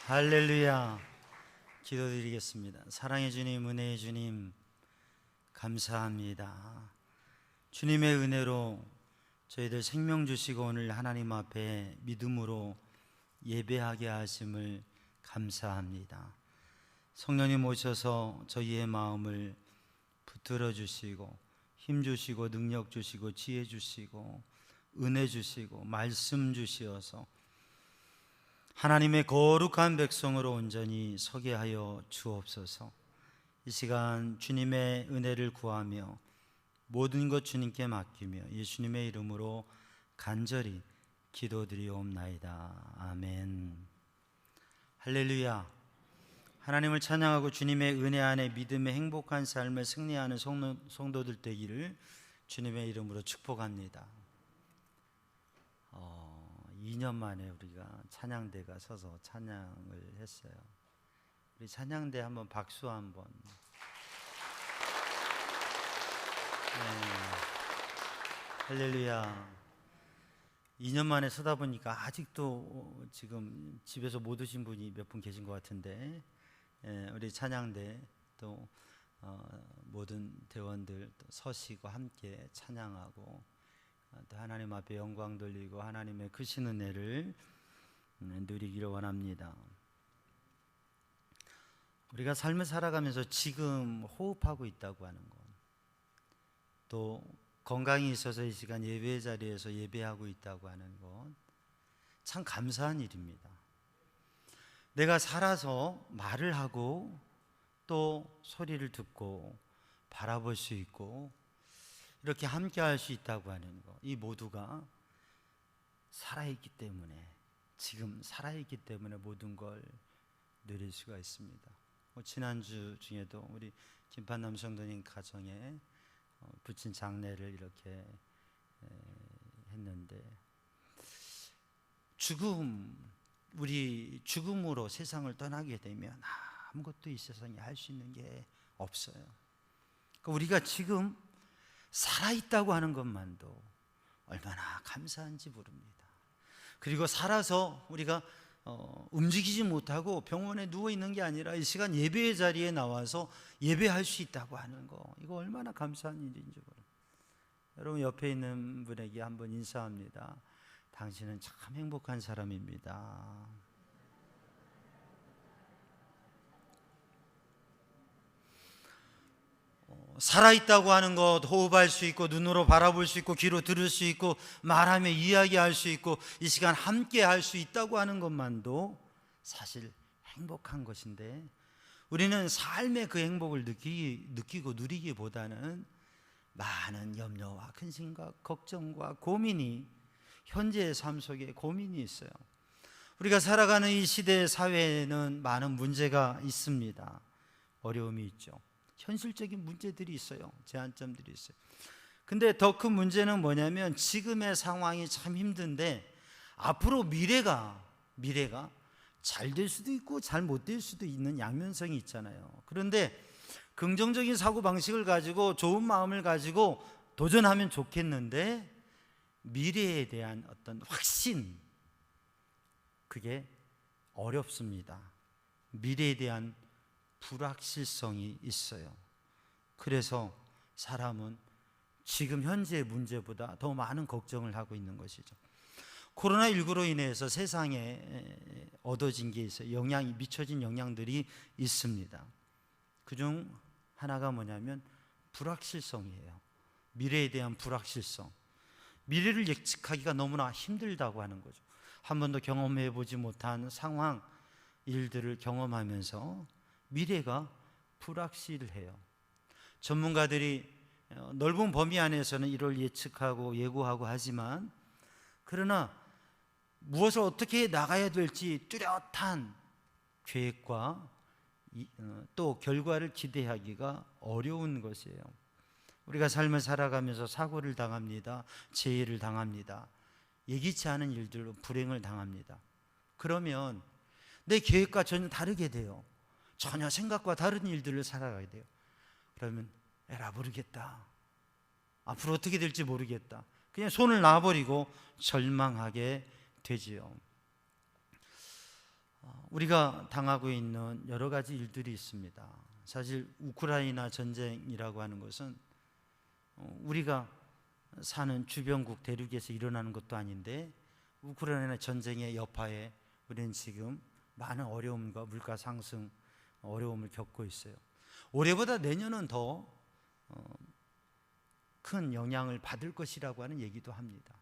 할렐루야. 기도드리겠습니다. 사랑의 주님, 은혜의 주님, 감사합니다. 주님의 은혜로 저희들 생명 주시고 오늘 하나님 앞에 믿음으로 예배하게 하심을 감사합니다. 성령님 오셔서 저희의 마음을 붙들어 주시고 힘 주시고 능력 주시고 지혜 주시고 은혜 주시고 말씀 주시어서 하나님의 거룩한 백성으로 온전히 서게 하여 주옵소서. 이 시간 주님의 은혜를 구하며 모든 것 주님께 맡기며 예수님의 이름으로 간절히 기도드리옵나이다. 아멘. 할렐루야. 하나님을 찬양하고 주님의 은혜 안에 믿음의 행복한 삶을 승리하는 성도들 되기를 주님의 이름으로 축복합니다. 2년 만에 우리가 찬양대가 서서 찬양을 했어요. 우리 찬양대 한번 박수 한번. 할렐루야. 2년 만에 서다 보니까 아직도 지금 집에서 못 오신 분이 몇 분 계신 것 같은데, 우리 찬양대 또 모든 대원들 또 서시고 함께 찬양하고 또 하나님 앞에 영광 돌리고 하나님의 크신 은혜를 누리기를 원합니다. 우리가 삶을 살아가면서 지금 호흡하고 있다고 하는 것, 또 건강이 있어서 이 시간 예배 자리에서 예배하고 있다고 하는 것, 참 감사한 일입니다. 내가 살아서 말을 하고 또 소리를 듣고 바라볼 수 있고 이렇게 함께 할 수 있다고 하는 것, 이 모두가 살아있기 때문에, 지금 살아있기 때문에 모든 걸 누릴 수가 있습니다. 지난주 중에도 우리 김판남 성도님 가정에 부친 장례를 이렇게 했는데, 우리 죽음으로 세상을 떠나게 되면 아무것도 이 세상에 할 수 있는 게 없어요. 그러니까 우리가 지금 살아있다고 하는 것만도 얼마나 감사한지 모릅니다. 그리고 살아서 우리가 움직이지 못하고 병원에 누워있는 게 아니라 이 시간 예배의 자리에 나와서 예배할 수 있다고 하는 거, 이거 얼마나 감사한 일인지 모릅니다. 여러분 옆에 있는 분에게 한번 인사합니다. 당신은 참 행복한 사람입니다. 살아있다고 하는 것, 호흡할 수 있고 눈으로 바라볼 수 있고 귀로 들을 수 있고 말하며 이야기할 수 있고 이 시간 함께 할 수 있다고 하는 것만도 사실 행복한 것인데, 우리는 삶의 그 행복을 느끼고 누리기보다는 많은 염려와 근심과 걱정과 고민이, 현재의 삶 속에 고민이 있어요. 우리가 살아가는 이 시대의 사회에는 많은 문제가 있습니다. 어려움이 있죠. 현실적인 문제들이 있어요. 제한점들이 있어요. 근데 더 큰 문제는 뭐냐면 지금의 상황이 참 힘든데 앞으로 미래가 잘 될 수도 있고 잘 못 될 수도 있는 양면성이 있잖아요. 그런데 긍정적인 사고방식을 가지고 좋은 마음을 가지고 도전하면 좋겠는데, 미래에 대한 어떤 확신, 그게 어렵습니다. 미래에 대한 불확실성이 있어요. 그래서 사람은 지금 현재의 문제보다 더 많은 걱정을 하고 있는 것이죠. 코로나19로 인해서 세상에 얻어진 게 있어요. 미쳐진 영향들이 있습니다. 그중 하나가 뭐냐면 불확실성이에요. 미래에 대한 불확실성. 미래를 예측하기가 너무나 힘들다고 하는 거죠. 한 번도 경험해 보지 못한 상황, 일들을 경험하면서 미래가 불확실해요. 전문가들이 넓은 범위 안에서는 이를 예측하고 예고하고 하지만, 그러나 무엇을 어떻게 나가야 될지 뚜렷한 계획과 또 결과를 기대하기가 어려운 것이에요. 우리가 삶을 살아가면서 사고를 당합니다. 재해를 당합니다. 예기치 않은 일들로 불행을 당합니다. 그러면 내 계획과 전혀 다르게 돼요. 전혀 생각과 다른 일들을 살아가게 돼요. 그러면 에라 모르겠다, 앞으로 어떻게 될지 모르겠다, 그냥 손을 놔버리고 절망하게 되지요. 우리가 당하고 있는 여러 가지 일들이 있습니다. 사실 우크라이나 전쟁이라고 하는 것은 우리가 사는 주변국 대륙에서 일어나는 것도 아닌데, 우크라이나 전쟁의 여파에 우리는 지금 많은 어려움과 물가 상승 어려움을 겪고 있어요. 올해보다 내년은 더 큰 영향을 받을 것이라고 하는 얘기도 합니다.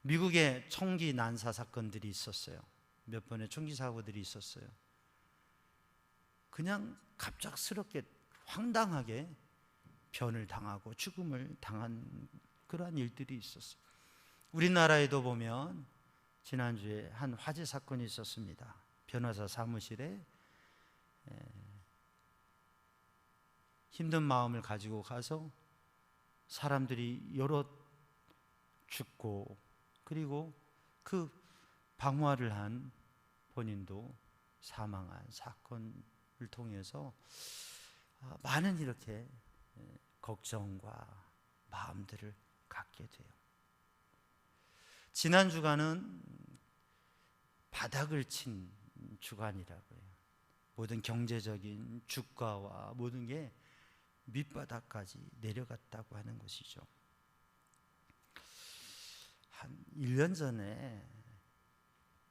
미국의 총기 난사 사건들이 있었어요. 몇 번의 총기 사고들이 있었어요. 그냥 갑작스럽게 황당하게 변을 당하고 죽음을 당한 그러한 일들이 있었어요. 우리나라에도 보면 지난주에 한 화재 사건이 있었습니다. 변호사 사무실에 힘든 마음을 가지고 가서 사람들이 여럿 죽고, 그리고 그 방화를 한 본인도 사망한 사건을 통해서 많은 이렇게 걱정과 마음들을 갖게 돼요. 지난 주간은 바닥을 친 주간이라고 해요. 모든 경제적인 주가와 모든 게 밑바닥까지 내려갔다고 하는 것이죠. 한 1년 전에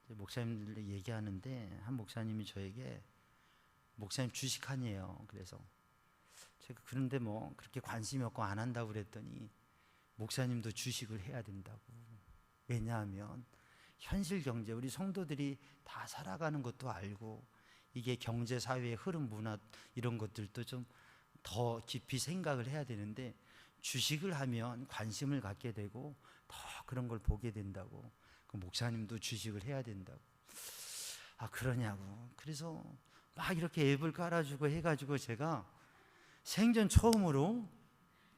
목사님들 얘기하는데, 한 목사님이 저에게 목사님 주식하니에요. 그래서 제가 그런데 뭐 그렇게 관심이 없고 안 한다고 그랬더니, 목사님도 주식을 해야 된다고. 왜냐하면 현실 경제, 우리 성도들이 다 살아가는 것도 알고, 이게 경제 사회의 흐름, 문화 이런 것들도 좀 더 깊이 생각을 해야 되는데, 주식을 하면 관심을 갖게 되고 더 그런 걸 보게 된다고. 그 목사님도 주식을 해야 된다고. 그러냐고. 그래서 막 이렇게 앱을 깔아주고 해가지고 제가 생전 처음으로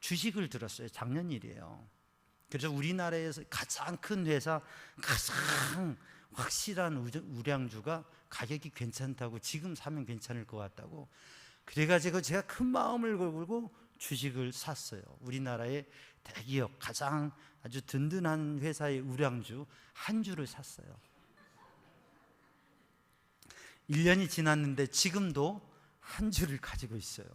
주식을 들었어요. 작년 일이에요. 그래서 우리나라에서 가장 큰 회사, 가장 확실한 우량주가 가격이 괜찮다고, 지금 사면 괜찮을 것 같다고, 그래가지고 제가 큰 마음을 걸고 주식을 샀어요. 우리나라의 대기업, 가장 아주 든든한 회사의 우량주 한 주를 샀어요. 1년이 지났는데 지금도 한 주를 가지고 있어요.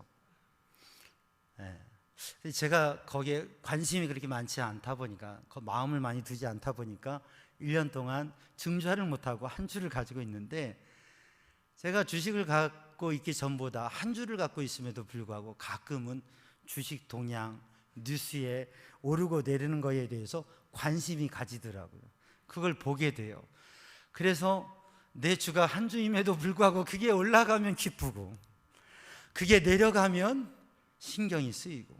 제가 거기에 관심이 그렇게 많지 않다 보니까, 마음을 많이 두지 않다 보니까 1년 동안 증자를 못하고 한 주를 가지고 있는데, 제가 주식을 갖고 있기 전보다 한 주를 갖고 있음에도 불구하고 가끔은 주식 동향, 뉴스에 오르고 내리는 거에 대해서 관심이 가지더라고요. 그걸 보게 돼요. 그래서 내 주가 한 주임에도 불구하고 그게 올라가면 기쁘고, 그게 내려가면 신경이 쓰이고.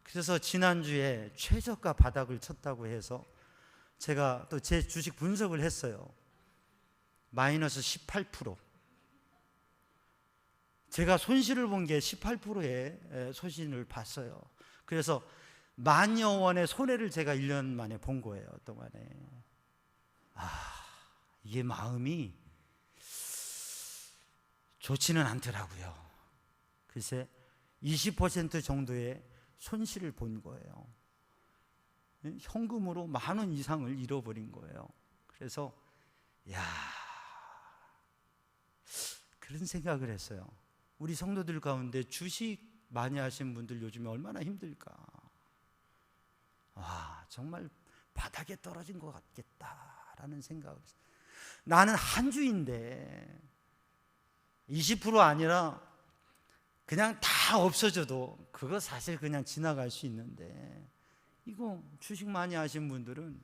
그래서 지난주에 최저가 바닥을 쳤다고 해서 제가 또 제 주식 분석을 했어요. 마이너스 18%. 제가 손실을 본 게 18%의 손실을 봤어요. 그래서 만여 원의 손해를 제가 1년 만에 본 거예요. 동안에. 이게 마음이 좋지는 않더라고요. 글쎄 20% 정도의 손실을 본 거예요. 현금으로 10,000원 이상을 잃어버린 거예요. 그래서 그런 생각을 했어요. 우리 성도들 가운데 주식 많이 하신 분들 요즘에 얼마나 힘들까. 정말 바닥에 떨어진 것 같겠다라는 생각을 했어요. 나는 한 주인데 20% 아니라 그냥 다 없어져도 그거 사실 그냥 지나갈 수 있는데, 이거 주식 많이 하신 분들은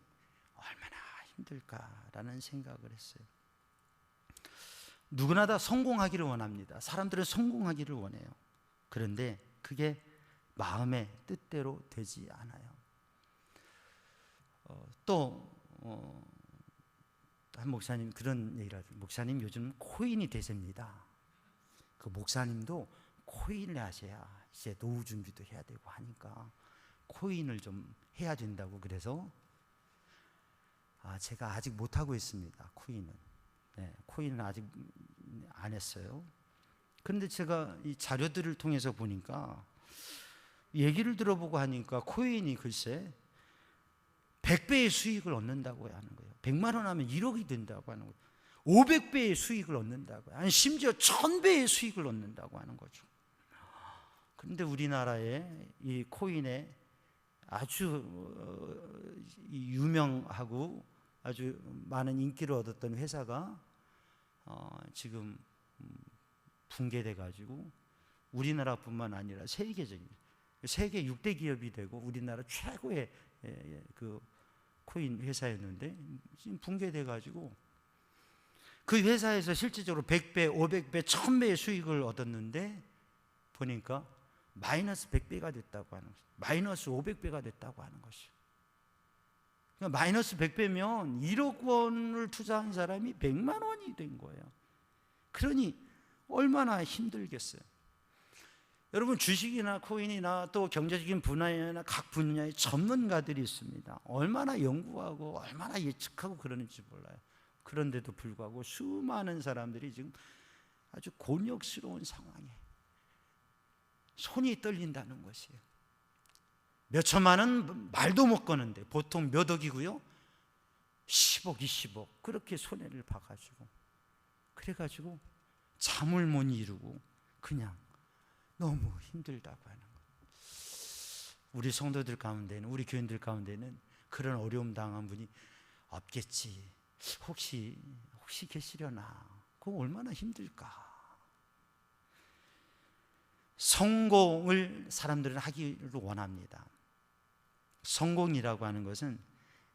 얼마나 힘들까라는 생각을 했어요. 누구나 다 성공하기를 원합니다. 사람들은 성공하기를 원해요. 그런데 그게 마음의 뜻대로 되지 않아요. 한 목사님 그런 얘기를 하죠. 목사님 요즘 코인이 대세입니다. 그 목사님도 코인을 하셔야 이제 노후 준비도 해야 되고 하니까 코인을 좀 해야 된다고. 그래서 제가 아직 못하고 있습니다. 코인은 아직 안 했어요. 그런데 제가 이 자료들을 통해서 보니까, 얘기를 들어보고 하니까 코인이 글쎄 100배의 수익을 얻는다고 하는 거예요. 100만 원 하면 1억이 된다고 하는 거예요. 500배의 수익을 얻는다고요. 아니 심지어 1000배의 수익을 얻는다고 하는 거죠. 그런데 우리나라의 이 코인에 아주 유명하고 아주 많은 인기를 얻었던 회사가 지금 붕괴돼 가지고 우리나라뿐만 아니라 세계적인 세계 6대 기업이 되고 우리나라 최고의 그 코인 회사였는데 지금 붕괴돼 가지고 그 회사에서 실질적으로 100배, 500배, 1000배의 수익을 얻었는데 보니까 마이너스 100배가 됐다고 하는 것이죠. 마이너스 500배가 됐다고 하는 것이죠. 그러니까 마이너스 100배면 1억 원을 투자한 사람이 100만 원이 된 거예요. 그러니 얼마나 힘들겠어요. 여러분, 주식이나 코인이나 또 경제적인 분야나 각 분야의 전문가들이 있습니다. 얼마나 연구하고 얼마나 예측하고 그러는지 몰라요. 그런데도 불구하고 수많은 사람들이 지금 아주 곤욕스러운 상황에 손이 떨린다는 것이에요. 몇 천만 원 말도 못 거는데 보통 몇 억이고요? 10억, 20억 그렇게 손해를 봐가지고 그래가지고 잠을 못 이루고 그냥 너무 힘들다고 하는 거예요. 우리 성도들 가운데는, 우리 교인들 가운데는 그런 어려움 당한 분이 없겠지. 혹시 계시려나? 그거 얼마나 힘들까? 성공을 사람들은 하기를 원합니다. 성공이라고 하는 것은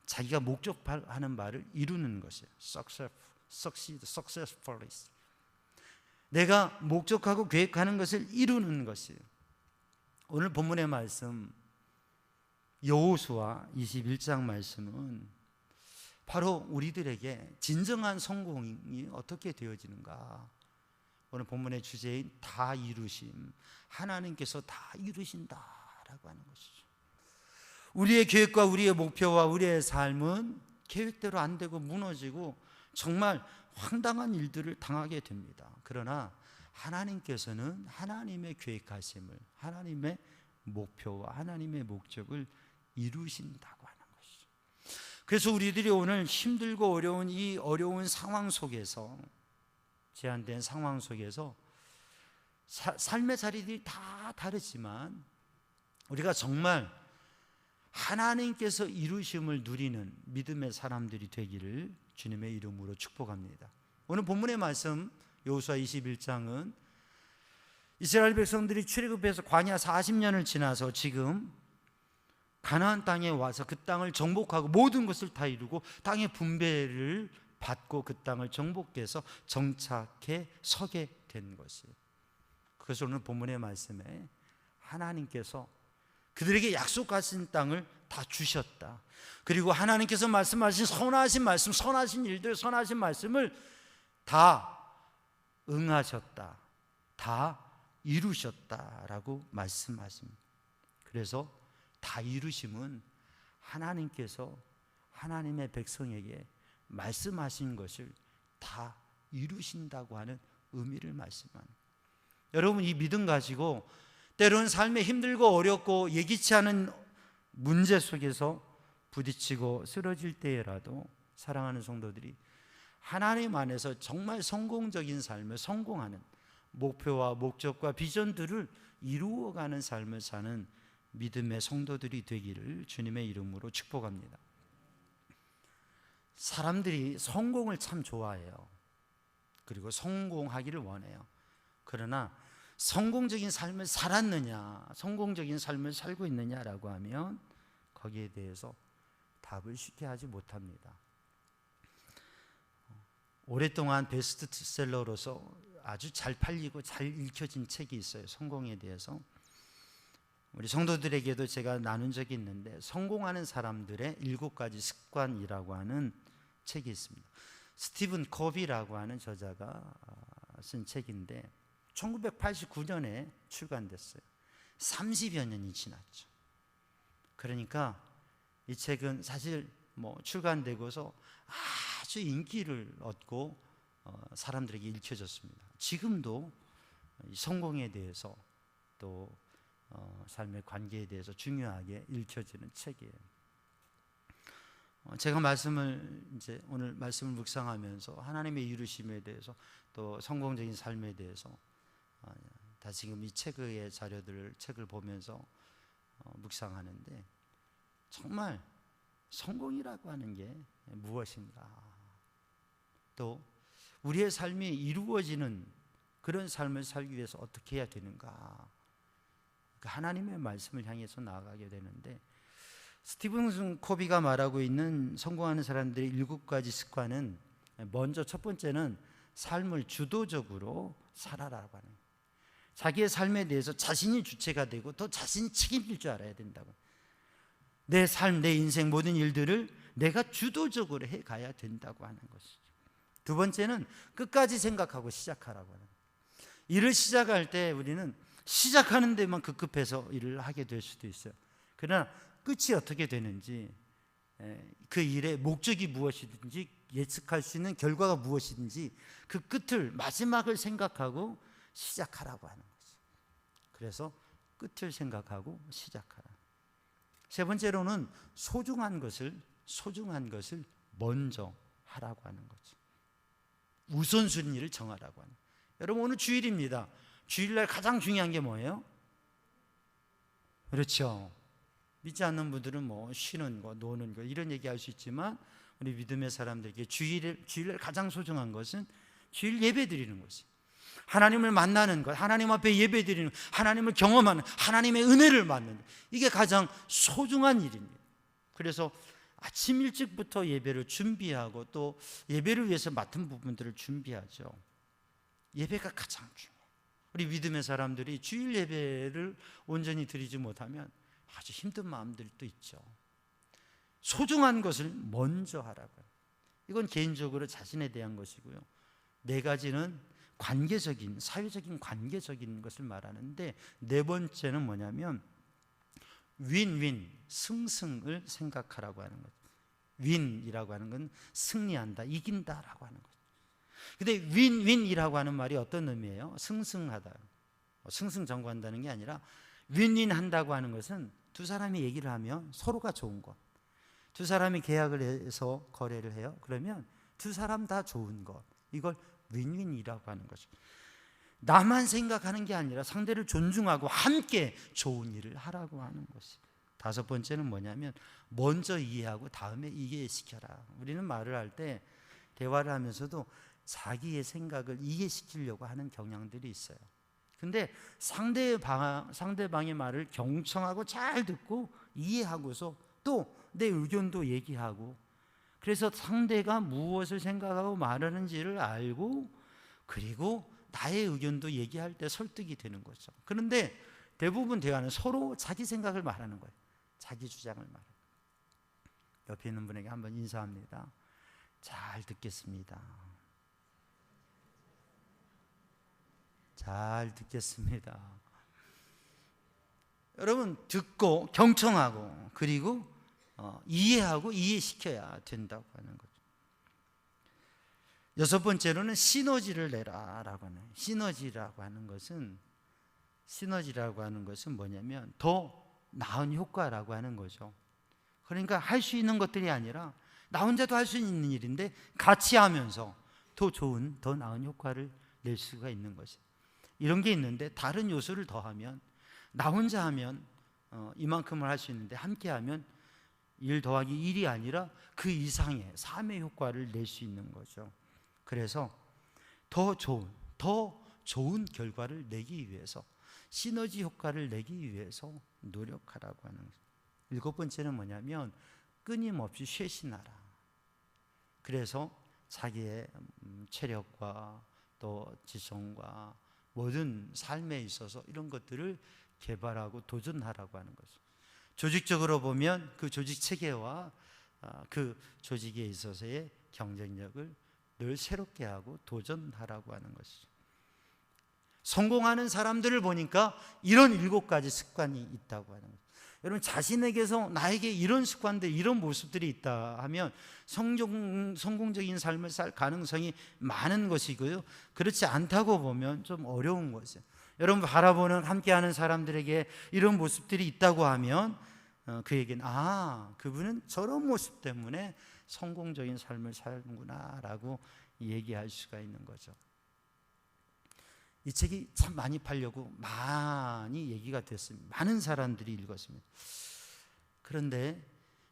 자기가 목적하는 바를 이루는 것이에요. successfully. 내가 목적하고 계획하는 것을 이루는 것이에요. 오늘 본문의 말씀 여호수아 21장 말씀은 바로 우리들에게 진정한 성공이 어떻게 되어지는가, 오늘 본문의 주제인 다 이루심, 하나님께서 다 이루신다라고 하는 것이죠. 우리의 계획과 우리의 목표와 우리의 삶은 계획대로 안 되고 무너지고 정말 황당한 일들을 당하게 됩니다. 그러나 하나님께서는 하나님의 계획하심을, 하나님의 목표와 하나님의 목적을 이루신다고 하는 것이죠. 그래서 우리들이 오늘 힘들고 어려운 이 어려운 상황 속에서, 제한된 상황 속에서 삶의 자리들이 다 다르지만 우리가 정말 하나님께서 이루심을 누리는 믿음의 사람들이 되기를 주님의 이름으로 축복합니다. 오늘 본문의 말씀 여호수아 21장은 이스라엘 백성들이 출애굽해서 광야 40년을 지나서 지금 가나안 땅에 와서 그 땅을 정복하고 모든 것을 다 이루고 땅의 분배를 받고 그 땅을 정복해서 정착해 서게 된 것이에요. 그래서 오늘 본문의 말씀에 하나님께서 그들에게 약속하신 땅을 다 주셨다. 그리고 하나님께서 말씀하신 선하신 말씀, 선하신 일들, 선하신 말씀을 다 응하셨다, 다 이루셨다라고 말씀하십니다. 그래서 다 이루심은 하나님께서 하나님의 백성에게 말씀하신 것을 다 이루신다고 하는 의미를 말씀합니다. 여러분, 이 믿음 가지고 때로는 삶에 힘들고 어렵고 예기치 않은 문제 속에서 부딪히고 쓰러질 때라도 사랑하는 성도들이 하나님 안에서 정말 성공적인 삶을 성공하는 목표와 목적과 비전들을 이루어가는 삶을 사는 믿음의 성도들이 되기를 주님의 이름으로 축복합니다. 사람들이 성공을 참 좋아해요. 그리고 성공하기를 원해요. 그러나 성공적인 삶을 살았느냐, 성공적인 삶을 살고 있느냐라고 하면 거기에 대해서 답을 쉽게 하지 못합니다. 오랫동안 베스트셀러로서 아주 잘 팔리고 잘 읽혀진 책이 있어요. 성공에 대해서. 우리 성도들에게도 제가 나눈 적이 있는데 성공하는 사람들의 7가지 습관이라고 하는 책이 있습니다. 스티븐 코비라고 하는 저자가 쓴 책인데 1989년에 출간됐어요. 30여 년이 지났죠. 그러니까 이 책은 사실 출간되고서 아주 인기를 얻고 사람들에게 읽혀졌습니다. 지금도 성공에 대해서 또 삶의 관계에 대해서 중요하게 읽혀지는 책이에요. 제가 이제 오늘 말씀을 묵상하면서 하나님의 이루심에 대해서 또 성공적인 삶에 대해서 다시금 이 책을 보면서 묵상하는데, 정말 성공이라고 하는 게 무엇인가, 또 우리의 삶이 이루어지는 그런 삶을 살기 위해서 어떻게 해야 되는가, 하나님의 말씀을 향해서 나아가게 되는데, 스티븐 코비가 말하고 있는 성공하는 사람들의 7가지 습관은, 먼저 첫 번째는 삶을 주도적으로 살아라고 하는 거예요. 자기의 삶에 대해서 자신이 주체가 되고 또 자신이 책임질 줄 알아야 된다고. 내 삶, 내 인생 모든 일들을 내가 주도적으로 해가야 된다고 하는 것이죠. 두 번째는 끝까지 생각하고 시작하라고 하는 거예요. 일을 시작할 때 우리는 시작하는 데만 급급해서 일을 하게 될 수도 있어요. 그러나 끝이 어떻게 되는지, 그 일의 목적이 무엇이든지, 예측할 수 있는 결과가 무엇이든지 그 끝을, 마지막을 생각하고 시작하라고 하는 거죠. 그래서 끝을 생각하고 시작하라. 세 번째로는 소중한 것을 먼저 하라고 하는 거죠. 우선순위를 정하라고 하는 거예요. 여러분, 오늘 주일입니다. 주일날 가장 중요한 게 뭐예요? 그렇죠. 믿지 않는 분들은 쉬는 거, 노는 거 이런 얘기할 수 있지만, 우리 믿음의 사람들에게 주일날 가장 소중한 것은 주일 예배 드리는 것이에요. 하나님을 만나는 것, 하나님 앞에 예배 드리는 것, 하나님을 경험하는, 하나님의 은혜를 받는 것, 이게 가장 소중한 일입니다. 그래서 아침 일찍부터 예배를 준비하고 또 예배를 위해서 맡은 부분들을 준비하죠. 예배가 가장 중요해요. 우리 믿음의 사람들이 주일 예배를 온전히 드리지 못하면 아주 힘든 마음들도 있죠. 소중한 것을 먼저 하라고요. 이건 개인적으로 자신에 대한 것이고요. 네 가지는 관계적인, 사회적인 관계적인 것을 말하는데, 네 번째는 뭐냐면 윈윈, 승승을 생각하라고 하는 거죠. 윈이라고 하는 건 승리한다, 이긴다라고 하는 거죠. 근데 윈윈이라고 하는 말이 어떤 의미예요? 승승하다, 승승장구한다는 게 아니라, 윈윈 한다고 하는 것은 두 사람이 얘기를 하면 서로가 좋은 것, 두 사람이 계약을 해서 거래를 해요. 그러면 두 사람 다 좋은 것, 이걸 윈윈이라고 하는 거죠. 나만 생각하는 게 아니라 상대를 존중하고 함께 좋은 일을 하라고 하는 것이. 다섯 번째는 뭐냐면 먼저 이해하고 다음에 이해시켜라. 우리는 말을 할 때, 대화를 하면서도 자기의 생각을 이해시키려고 하는 경향들이 있어요. 근데 상대방의 말을 경청하고 잘 듣고 이해하고서 또 내 의견도 얘기하고, 그래서 상대가 무엇을 생각하고 말하는지를 알고, 그리고 나의 의견도 얘기할 때 설득이 되는 거죠. 그런데 대부분 대화는 서로 자기 생각을 말하는 거예요. 자기 주장을 말하는 거예요. 옆에 있는 분에게 한번 인사합니다. 잘 듣겠습니다. 잘 듣겠습니다. 여러분, 듣고 경청하고 그리고 이해하고 이해시켜야 된다고 하는 거죠. 여섯 번째로는 시너지를 내라라고 하는, 시너지라고 하는 것은 뭐냐면 더 나은 효과라고 하는 거죠. 그러니까 할 수 있는 것들이 아니라 나 혼자도 할 수 있는 일인데 같이 하면서 더 좋은, 더 나은 효과를 낼 수가 있는 것이죠. 이런 게 있는데, 다른 요소를 더하면, 나 혼자 하면 이만큼을 할 수 있는데 함께 하면 1 더하기 1이 아니라 그 이상의 3의 효과를 낼 수 있는 거죠. 그래서 더 좋은 결과를 내기 위해서, 시너지 효과를 내기 위해서 노력하라고 하는 거죠. 일곱 번째는 뭐냐면 끊임없이 쇄신하라. 그래서 자기의 체력과 또 지성과 모든 삶에 있어서 이런 것들을 개발하고 도전하라고 하는 거죠. 조직적으로 보면 그 조직 체계와 그 조직에 있어서의 경쟁력을 늘 새롭게 하고 도전하라고 하는 것이죠. 성공하는 사람들을 보니까 이런 7가지 습관이 있다고 하는 거죠. 여러분, 자신에게서 나에게 이런 습관들, 이런 모습들이 있다 하면 성공적인 삶을 살 가능성이 많은 것이고요. 그렇지 않다고 보면 좀 어려운 것이에요. 여러분, 바라보는 함께하는 사람들에게 이런 모습들이 있다고 하면 그에겐 그분은 저런 모습 때문에 성공적인 삶을 사는구나 라고 얘기할 수가 있는 거죠. 이 책이 참 많이 팔려고 많이 얘기가 됐습니다. 많은 사람들이 읽었습니다. 그런데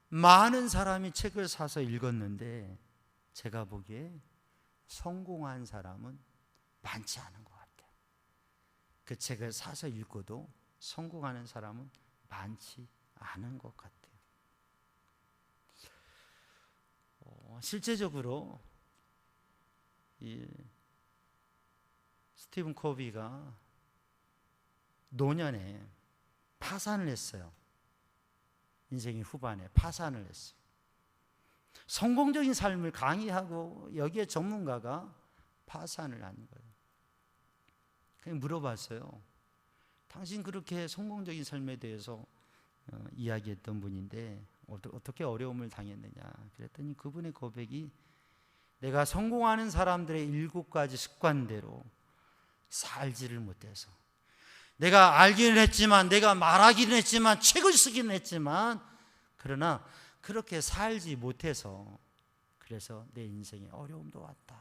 많은 사람이 책을 사서 읽었는데 제가 보기에 성공한 사람은 많지 않은 것 같아요. 그 책을 사서 읽고도 성공하는 사람은 많지 않은 것 같아요. 실제적으로 이 스티븐 코비가 노년에 파산을 했어요. 인생의 후반에 파산을 했어요. 성공적인 삶을 강의하고 여기에 전문가가 파산을 한 거예요. 그냥 물어봤어요. 당신 그렇게 성공적인 삶에 대해서 이야기했던 분인데 어떻게 어려움을 당했느냐 그랬더니 그분의 고백이 내가 성공하는 사람들의 7가지 습관대로 살지를 못해서 내가 알기는 했지만 내가 말하기는 했지만 책을 쓰기는 했지만 그러나 그렇게 살지 못해서 그래서 내 인생에 어려움도 왔다.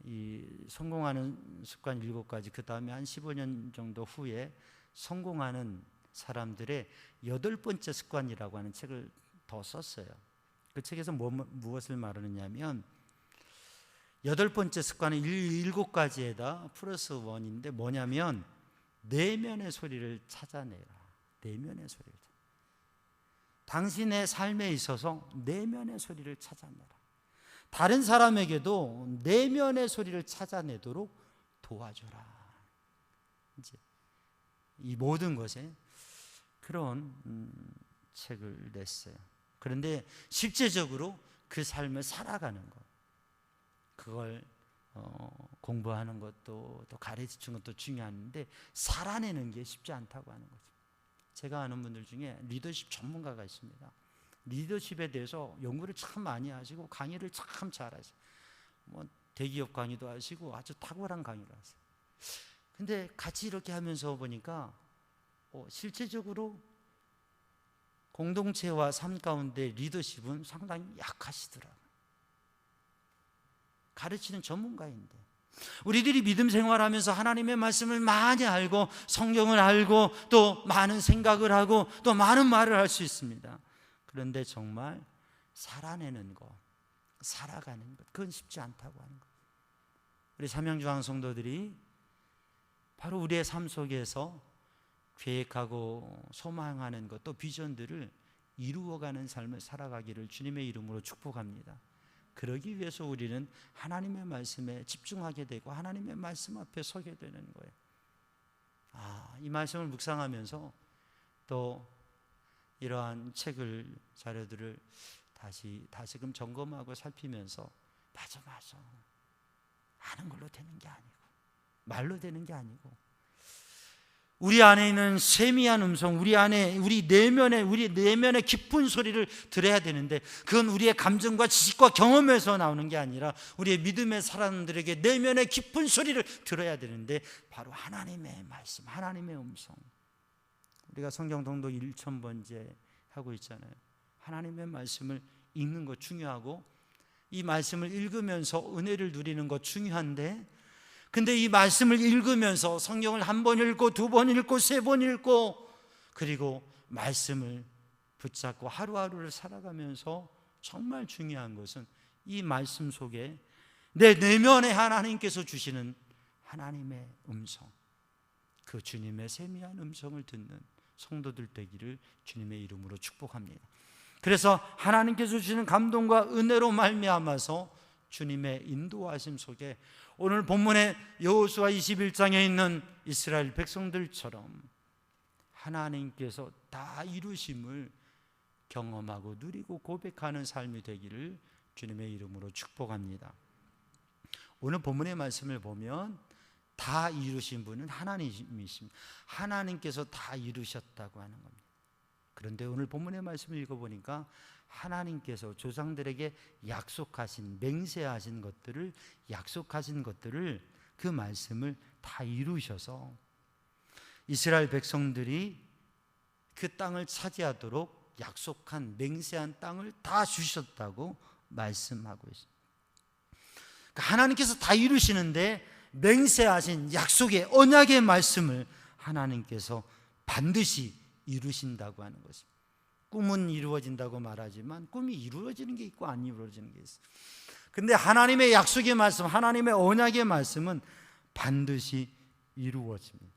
이 성공하는 습관 7가지 그 다음에 한 15년 정도 후에 성공하는 사람들의 8번째 습관이라고 하는 책을 더 썼어요. 그 책에서 무엇을 말하느냐면 8번째 습관은 7가지에다 플러스 1인데 뭐냐면 내면의 소리를 찾아내라. 내면의 소리를. 당신의 삶에 있어서 내면의 소리를 찾아내라. 다른 사람에게도 내면의 소리를 찾아내도록 도와줘라. 이제 이 모든 것에 그런 책을 냈어요. 그런데 실제적으로 그 삶을 살아가는 것, 그걸 공부하는 것도 또 가르치는 것도 중요한데 살아내는 게 쉽지 않다고 하는 거죠. 제가 아는 분들 중에 리더십 전문가가 있습니다. 리더십에 대해서 연구를 참 많이 하시고 강의를 참 잘하세요. 대기업 강의도 하시고 아주 탁월한 강의를 하세요. 근데 같이 이렇게 하면서 보니까 실제적으로 공동체와 삶 가운데 리더십은 상당히 약하시더라고요. 가르치는 전문가인데 우리들이 믿음 생활하면서 하나님의 말씀을 많이 알고 성경을 알고 또 많은 생각을 하고 또 많은 말을 할 수 있습니다. 그런데 정말 살아내는 것, 살아가는 것, 그건 쉽지 않다고 하는 것. 우리 삼양주항 성도들이 바로 우리의 삶 속에서 계획하고 소망하는 것, 또 비전들을 이루어가는 삶을 살아가기를 주님의 이름으로 축복합니다. 그러기 위해서 우리는 하나님의 말씀에 집중하게 되고 하나님의 말씀 앞에 서게 되는 거예요. 이 말씀을 묵상하면서 또 이러한 책을, 자료들을 다시금 점검하고 살피면서 맞아 아는 걸로 되는 게 아니고 말로 되는 게 아니고 우리 안에 있는 세미한 음성, 우리 내면의 깊은 소리를 들어야 되는데 그건 우리의 감정과 지식과 경험에서 나오는 게 아니라 우리의 믿음의 사람들에게 내면의 깊은 소리를 들어야 되는데 바로 하나님의 말씀, 하나님의 음성. 우리가 성경 통독 1000번째 하고 있잖아요. 하나님의 말씀을 읽는 것 중요하고 이 말씀을 읽으면서 은혜를 누리는 것 중요한데 근데 이 말씀을 읽으면서 성경을 1번 읽고 2번 읽고 3번 읽고 그리고 말씀을 붙잡고 하루하루를 살아가면서 정말 중요한 것은 이 말씀 속에 내 내면에 하나님께서 주시는 하나님의 음성, 그 주님의 세미한 음성을 듣는 성도들 되기를 주님의 이름으로 축복합니다. 그래서 하나님께서 주시는 감동과 은혜로 말미암아서 주님의 인도하심 속에 오늘 본문의 여호수아 21장에 있는 이스라엘 백성들처럼 하나님께서 다 이루심을 경험하고 누리고 고백하는 삶이 되기를 주님의 이름으로 축복합니다. 오늘 본문의 말씀을 보면 다 이루신 분은 하나님이십니다. 하나님께서 다 이루셨다고 하는 겁니다. 그런데 오늘 본문의 말씀을 읽어보니까 하나님께서 조상들에게 약속하신, 맹세하신 것들을, 약속하신 것들을, 그 말씀을 다 이루셔서 이스라엘 백성들이 그 땅을 차지하도록 약속한 맹세한 땅을 다 주셨다고 말씀하고 있습니다. 그러니까 하나님께서 다 이루시는데 맹세하신 약속의 언약의 말씀을 하나님께서 반드시 이루신다고 하는 것입니다. 꿈은 이루어진다고 말하지만 꿈이 이루어지는 게 있고 안 이루어지는 게 있어요. 근데 하나님의 약속의 말씀, 하나님의 언약의 말씀은 반드시 이루어집니다.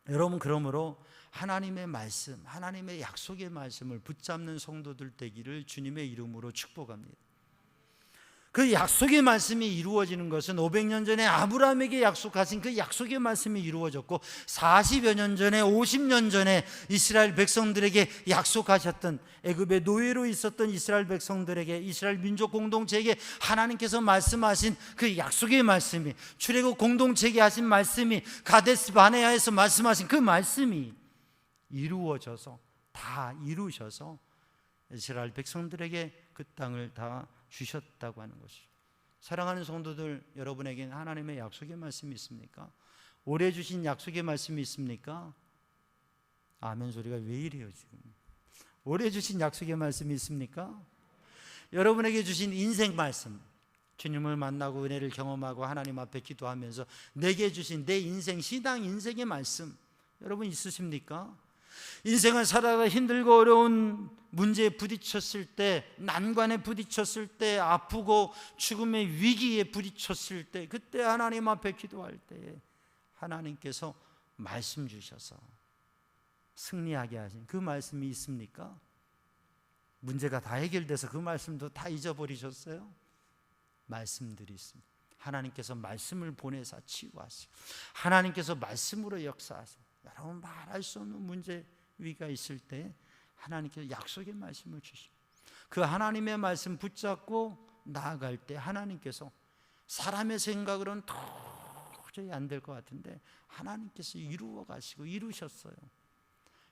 여러분, 그러므로 하나님의 말씀, 하나님의 약속의 말씀을 붙잡는 성도들 되기를 주님의 이름으로 축복합니다. 그 약속의 말씀이 이루어지는 것은 500년 전에 아브라함에게 약속하신 그 약속의 말씀이 이루어졌고 40여 년 전에 50년 전에 이스라엘 백성들에게 약속하셨던, 애굽의 노예로 있었던 이스라엘 백성들에게, 이스라엘 민족 공동체에게 하나님께서 말씀하신 그 약속의 말씀이, 출애굽 공동체에게 하신 말씀이, 가데스 바네아에서 말씀하신 그 말씀이 이루어져서 다 이루셔서 이스라엘 백성들에게 그 땅을 다 주셨다고 하는 것이죠. 사랑하는 성도들, 여러분에게는 하나님의 약속의 말씀이 있습니까? 올해 주신 약속의 말씀이 있습니까? 아멘 소리가 왜 이래요 지금? 올해 주신 약속의 말씀이 있습니까? 여러분에게 주신 인생 말씀, 주님을 만나고 은혜를 경험하고 하나님 앞에 기도하면서 내게 주신 내 인생, 신앙 인생의 말씀 여러분 있으십니까? 인생을 살아가 힘들고 어려운 문제에 부딪혔을 때, 난관에 부딪혔을 때, 아프고 죽음의 위기에 부딪혔을 때, 그때 하나님 앞에 기도할 때 하나님께서 말씀 주셔서 승리하게 하신 그 말씀이 있습니까? 문제가 다 해결돼서 그 말씀도 다 잊어버리셨어요? 말씀들이 있습니다. 하나님께서 말씀을 보내사 치유하시고 하나님께서 말씀으로 역사하시고, 여러분 말할 수 없는 문제 위기가 있을 때 하나님께서 약속의 말씀을 주시고 그 하나님의 말씀 붙잡고 나아갈 때 하나님께서, 사람의 생각으로는 도저히 안 될 것 같은데 하나님께서 이루어 가시고 이루셨어요.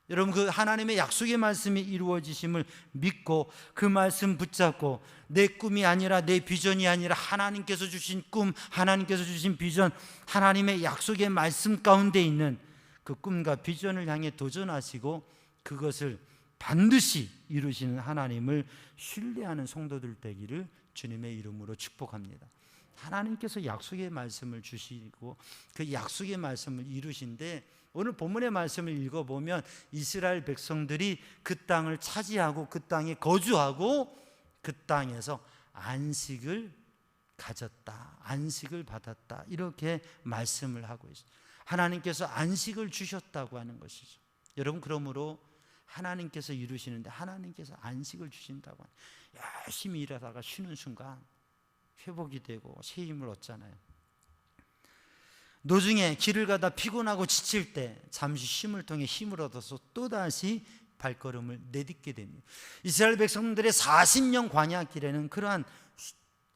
여러분, 그 하나님의 약속의 말씀이 이루어지심을 믿고 그 말씀 붙잡고 내 꿈이 아니라, 내 비전이 아니라 하나님께서 주신 꿈, 하나님께서 주신 비전, 하나님의 약속의 말씀 가운데 있는 그 꿈과 비전을 향해 도전하시고 그것을 반드시 이루시는 하나님을 신뢰하는 성도들 되기를 주님의 이름으로 축복합니다. 하나님께서 약속의 말씀을 주시고 그 약속의 말씀을 이루신데, 오늘 본문의 말씀을 읽어보면 이스라엘 백성들이 그 땅을 차지하고 그 땅에 거주하고 그 땅에서 안식을 가졌다, 안식을 받았다, 이렇게 말씀을 하고 있습니다. 하나님께서 안식을 주셨다고 하는 것이죠. 여러분, 그러므로 하나님께서 이루시는데 하나님께서 안식을 주신다고 하는, 열심히 일하다가 쉬는 순간 회복이 되고 새 힘을 얻잖아요. 노중에 길을 가다 피곤하고 지칠 때 잠시 쉼을 통해 힘을 얻어서 또다시 발걸음을 내딛게 됩니다. 이스라엘 백성들의 40년 광야길에는 그러한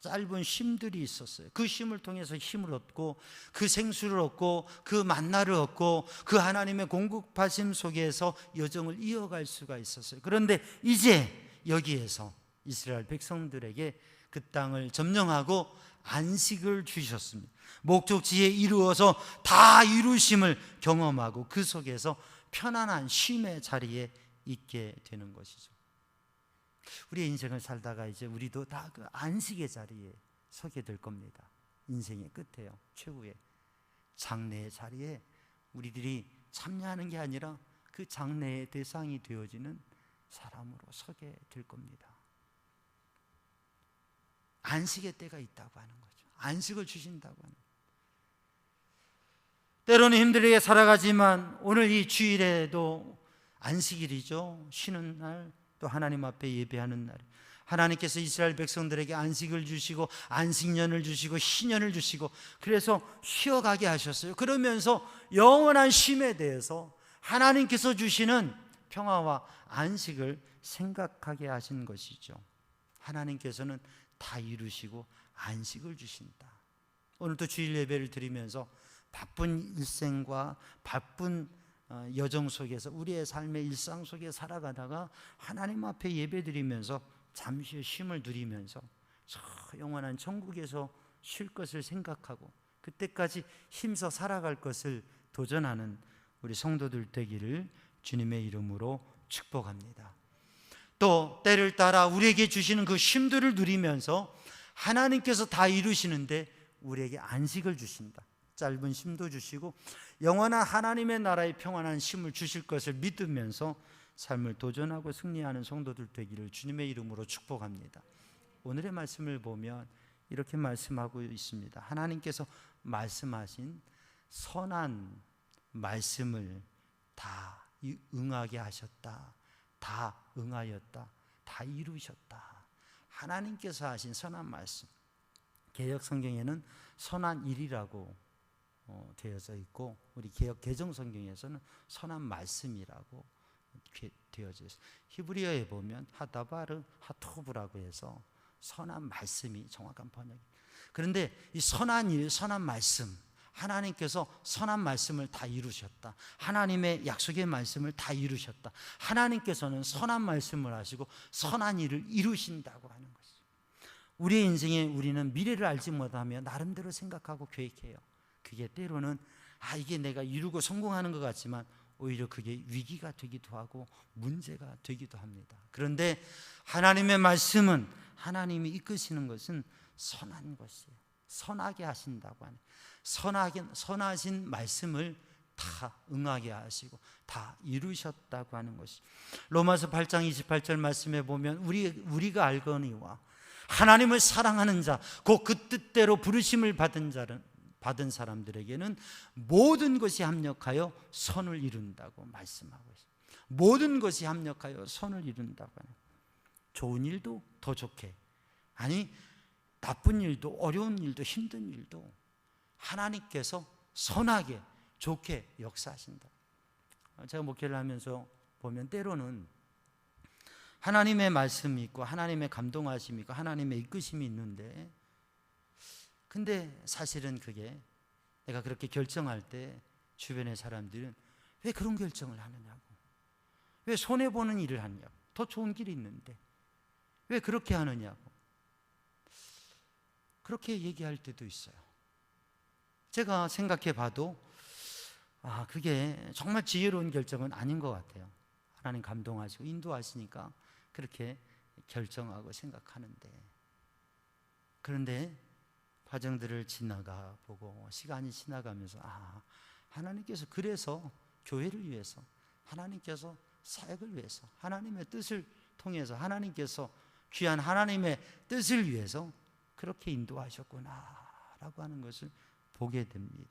짧은 쉼들이 있었어요. 그 쉼을 통해서 힘을 얻고 그 생수를 얻고 그 만나를 얻고 그 하나님의 공급하심 속에서 여정을 이어갈 수가 있었어요. 그런데 이제 여기에서 이스라엘 백성들에게 그 땅을 점령하고 안식을 주셨습니다. 목적지에 이루어서 다 이루심을 경험하고 그 속에서 편안한 쉼의 자리에 있게 되는 것이죠. 우리의 인생을 살다가 이제 우리도 다 그 안식의 자리에 서게 될 겁니다. 인생의 끝에요. 최후의 장래의 자리에 우리들이 참여하는 게 아니라 그 장래의 대상이 되어지는 사람으로 서게 될 겁니다. 안식의 때가 있다고 하는 거죠. 안식을 주신다고 하는 거죠. 때로는 힘들게 살아가지만 오늘 이 주일에도 안식일이죠. 쉬는 날, 또 하나님 앞에 예배하는 날, 하나님께서 이스라엘 백성들에게 안식을 주시고 안식년을 주시고 희년을 주시고 그래서 쉬어가게 하셨어요. 그러면서 영원한 쉼에 대해서 하나님께서 주시는 평화와 안식을 생각하게 하신 것이죠. 하나님께서는 다 이루시고 안식을 주신다. 오늘도 주일 예배를 드리면서 바쁜 일생과 바쁜 여정 속에서 우리의 삶의 일상 속에 살아가다가 하나님 앞에 예배드리면서 잠시 쉼을 누리면서 저 영원한 천국에서 쉴 것을 생각하고 그때까지 힘써 살아갈 것을 도전하는 우리 성도들 되기를 주님의 이름으로 축복합니다. 또 때를 따라 우리에게 주시는 그 쉼들을 누리면서 하나님께서 다 이루시는데 우리에게 안식을 주신다. 짧은 쉼도 주시고 영원한 하나님의 나라의 평안한 쉼을 주실 것을 믿으면서 삶을 도전하고 승리하는 성도들 되기를 주님의 이름으로 축복합니다. 오늘의 말씀을 보면 이렇게 말씀하고 있습니다. 하나님께서 말씀하신 선한 말씀을 다 응하게 하셨다. 다 응하였다. 다 이루셨다. 하나님께서 하신 선한 말씀. 개역 성경에는 선한 일이라고 되어져 있고 우리 개역 개정 성경에서는 선한 말씀이라고 되어져 있어요. 히브리어에 보면 하다바르 하토브라고 해서 선한 말씀이 정확한 번역이. 그런데 이 선한 일, 선한 말씀, 하나님께서 선한 말씀을 다 이루셨다. 하나님의 약속의 말씀을 다 이루셨다. 하나님께서는 선한 말씀을 하시고 선한 일을 이루신다고 하는 것이죠. 우리의 인생에 우리는 미래를 알지 못하며 나름대로 생각하고 계획해요. 그게 때로는 이게 내가 이루고 성공하는 것 같지만 오히려 그게 위기가 되기도 하고 문제가 되기도 합니다. 그런데 하나님의 말씀은 하나님이 이끄시는 것은 선한 것이에요. 선하게 하신다고 하는 선하신 말씀을 다 응하게 하시고 다 이루셨다고 하는 것이. 로마서 8장 28절 말씀에 보면 우리가 알거니와 하나님을 사랑하는 자 곧 그 뜻대로 부르심을 받은 사람들에게는 모든 것이 합력하여 선을 이룬다고 말씀하고 있습니다. 모든 것이 합력하여 선을 이룬다고 하는. 좋은 일도 더 좋게, 아니 나쁜 일도 어려운 일도 힘든 일도 하나님께서 선하게 좋게 역사하신다. 제가 목회를 하면서 보면 때로는 하나님의 말씀이 있고 하나님의 감동하심이 있고 하나님의 이끄심이 있는데, 근데 사실은 그게 내가 그렇게 결정할 때 주변의 사람들은 왜 그런 결정을 하느냐고, 왜 손해보는 일을 하느냐고, 더 좋은 길이 있는데 왜 그렇게 하느냐고 그렇게 얘기할 때도 있어요. 제가 생각해 봐도 그게 정말 지혜로운 결정은 아닌 것 같아요. 하나님 감동하시고 인도하시니까 그렇게 결정하고 생각하는데, 그런데 과정들을 지나가 보고 시간이 지나가면서 하나님께서 그래서 교회를 위해서, 하나님께서 사역을 위해서, 하나님의 뜻을 통해서, 하나님께서 귀한 하나님의 뜻을 위해서 그렇게 인도하셨구나 라고 하는 것을 보게 됩니다.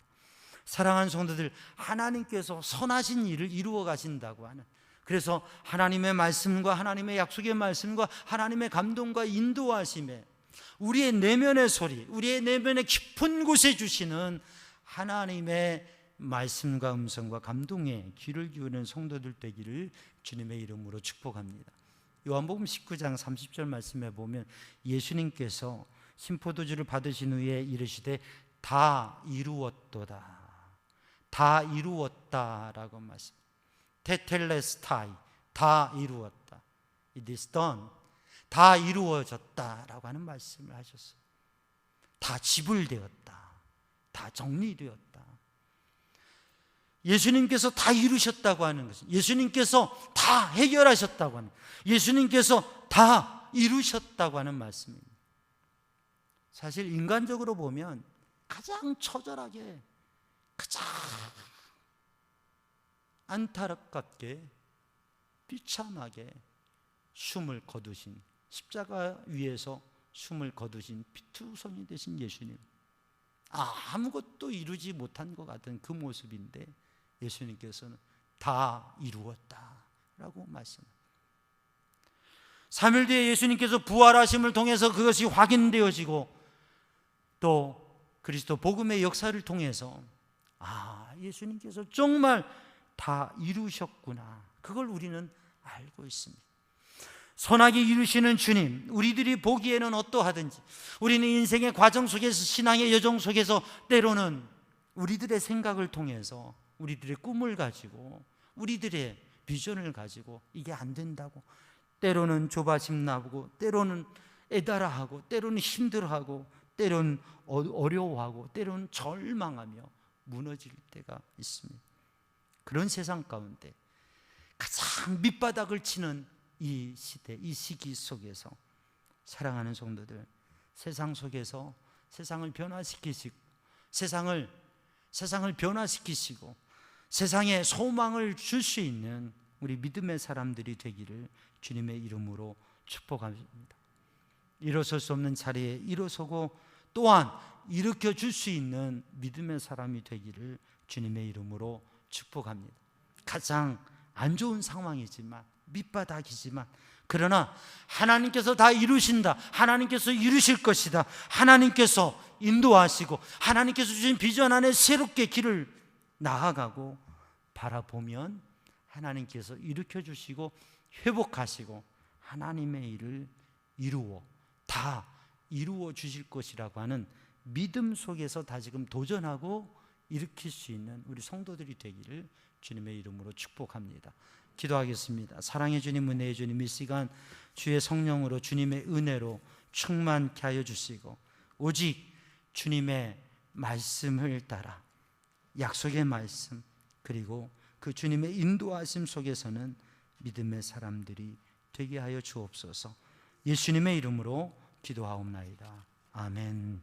사랑하는 성도들, 하나님께서 선하신 일을 이루어 가신다고 하는, 그래서 하나님의 말씀과 하나님의 약속의 말씀과 하나님의 감동과 인도하심에 우리의 내면의 소리, 우리의 내면의 깊은 곳에 주시는 하나님의 말씀과 음성과 감동에 귀를 기울이는 성도들 되기를 주님의 이름으로 축복합니다. 요한복음 19장 30절 말씀에 보면 예수님께서 신포도주를 받으신 후에 이르시되 다 이루었도다, 다 이루었다라고 말씀. 테텔레스타이, 다 이루었다. It is done. 다 이루어졌다라고 하는 말씀을 하셨어요. 다 지불되었다, 다 정리되었다. 예수님께서 다 이루셨다고 하는 것은, 예수님께서 다 해결하셨다고 하는, 예수님께서 다 이루셨다고 하는 말씀입니다. 사실 인간적으로 보면 가장 처절하게, 가장 안타깝게, 비참하게 숨을 거두신, 십자가 위에서 숨을 거두신 피투성이 되신 예수님, 아무것도 이루지 못한 것 같은 그 모습인데 예수님께서는 다 이루었다라고 말씀합니다. 3일 뒤에 예수님께서 부활하심을 통해서 그것이 확인되어지고 또 그리스도 복음의 역사를 통해서 예수님께서 정말 다 이루셨구나, 그걸 우리는 알고 있습니다. 선하게 이루시는 주님, 우리들이 보기에는 어떠하든지, 우리는 인생의 과정 속에서, 신앙의 여정 속에서 때로는 우리들의 생각을 통해서, 우리들의 꿈을 가지고, 우리들의 비전을 가지고 이게 안 된다고 때로는 조바심 나고, 때로는 애달아하고, 때로는 힘들어하고, 때로는 어려워하고, 때로는 절망하며 무너질 때가 있습니다. 그런 세상 가운데 가장 밑바닥을 치는 이 시대, 이 시기 속에서 사랑하는 성도들, 세상 속에서 세상을 변화시키시고 세상을 변화시키시고 세상에 소망을 줄 수 있는 우리 믿음의 사람들이 되기를 주님의 이름으로 축복합니다. 일어설 수 없는 자리에 일어서고 또한 일으켜 줄 수 있는 믿음의 사람이 되기를 주님의 이름으로 축복합니다. 가장 안 좋은 상황이지만, 밑바닥이지만, 그러나 하나님께서 다 이루신다, 하나님께서 이루실 것이다, 하나님께서 인도하시고 하나님께서 주신 비전 안에 새롭게 길을 나아가고 바라보면 하나님께서 일으켜 주시고 회복하시고 하나님의 일을 다 이루어 주실 것이라고 하는 믿음 속에서 다시금 도전하고 일으킬 수 있는 우리 성도들이 되기를 주님의 이름으로 축복합니다. 기도하겠습니다. 사랑의 주님, 은혜의 주님, 이 시간 주의 성령으로 주님의 은혜로 충만케 하여 주시고 오직 주님의 말씀을 따라 약속의 말씀 그리고 그 주님의 인도하심 속에서는 믿음의 사람들이 되게 하여 주옵소서. 예수님의 이름으로 기도하옵나이다. 아멘.